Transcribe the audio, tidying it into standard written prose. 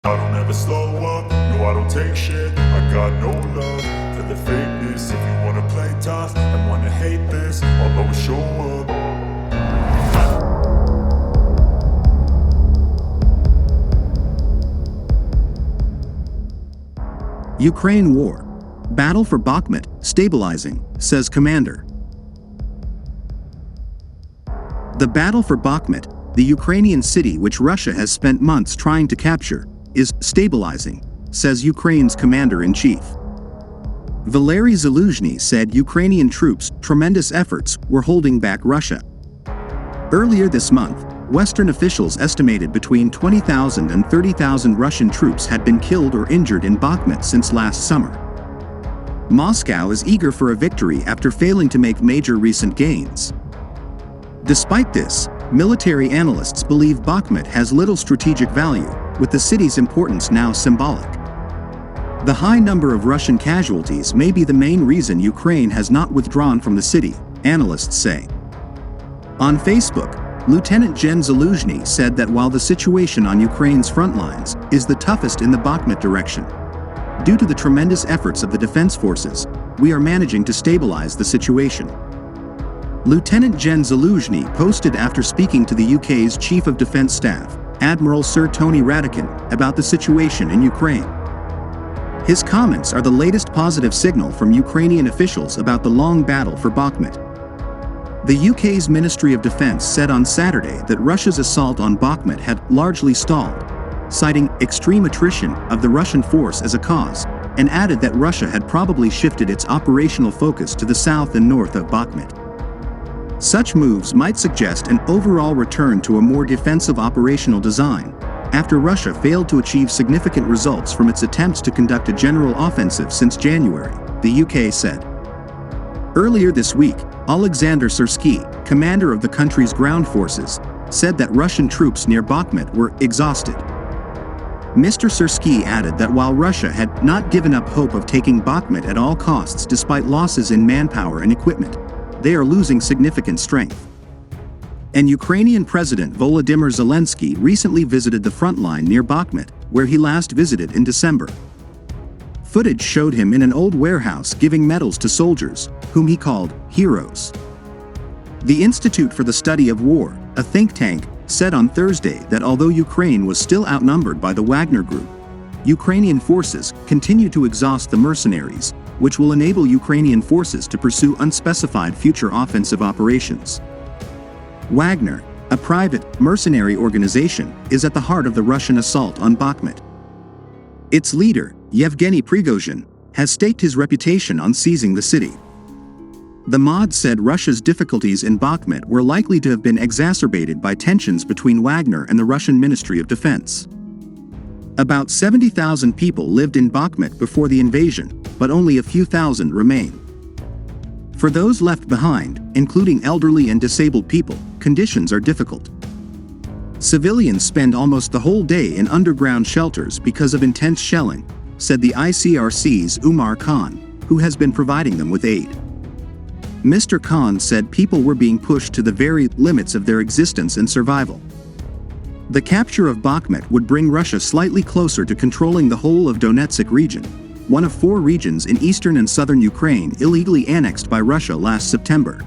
I don't ever slow up, no I don't take shit. I got no love for the fakeness. If you wanna play tough and wanna hate this, I'll always show up. Ukraine war. Battle for Bakhmut, stabilizing, says commander. The battle for Bakhmut, the Ukrainian city which Russia has spent months trying to capture, is stabilizing, says Ukraine's commander-in-chief. Valery Zaluzhny said Ukrainian troops' tremendous efforts were holding back Russia. Earlier this month, Western officials estimated between 20,000 and 30,000 Russian troops had been killed or injured in Bakhmut since last summer. Moscow is eager for a victory after failing to make major recent gains. Despite this, military analysts believe Bakhmut has little strategic value, with the city's importance now symbolic. The high number of Russian casualties may be the main reason Ukraine has not withdrawn from the city, analysts say. On Facebook, Lieutenant Gen Zaluzhny said that while the situation on Ukraine's front lines is the toughest in the Bakhmut direction, due to the tremendous efforts of the defense forces, we are managing to stabilize the situation. Lieutenant Gen Zaluzhny posted after speaking to the UK's Chief of Defence Staff, Admiral Sir Tony Radakin, about the situation in Ukraine. His comments are the latest positive signal from Ukrainian officials about the long battle for Bakhmut. The UK's Ministry of Defence said on Saturday that Russia's assault on Bakhmut had largely stalled, citing extreme attrition of the Russian force as a cause, and added that Russia had probably shifted its operational focus to the south and north of Bakhmut. Such moves might suggest an overall return to a more defensive operational design, after Russia failed to achieve significant results from its attempts to conduct a general offensive since January, the UK said. Earlier this week, Alexander Syrsky, commander of the country's ground forces, said that Russian troops near Bakhmut were exhausted. Mr. Syrsky added that while Russia had not given up hope of taking Bakhmut at all costs despite losses in manpower and equipment, they are losing significant strength. And Ukrainian President Volodymyr Zelensky recently visited the front line near Bakhmut, where he last visited in December. Footage showed him in an old warehouse giving medals to soldiers, whom he called heroes. The Institute for the Study of War, a think tank, said on Thursday that although Ukraine was still outnumbered by the Wagner Group, Ukrainian forces continue to exhaust the mercenaries, which will enable Ukrainian forces to pursue unspecified future offensive operations. Wagner, a private, mercenary organization, is at the heart of the Russian assault on Bakhmut. Its leader, Yevgeny Prigozhin, has staked his reputation on seizing the city. The Mod said Russia's difficulties in Bakhmut were likely to have been exacerbated by tensions between Wagner and the Russian Ministry of Defense. About 70,000 people lived in Bakhmut before the invasion, but only a few thousand remain. For those left behind, including elderly and disabled people, conditions are difficult. Civilians spend almost the whole day in underground shelters because of intense shelling, said the ICRC's Umar Khan, who has been providing them with aid. Mr. Khan said people were being pushed to the very limits of their existence and survival. The capture of Bakhmut would bring Russia slightly closer to controlling the whole of Donetsk region, one of 4 regions in eastern and southern Ukraine illegally annexed by Russia last September.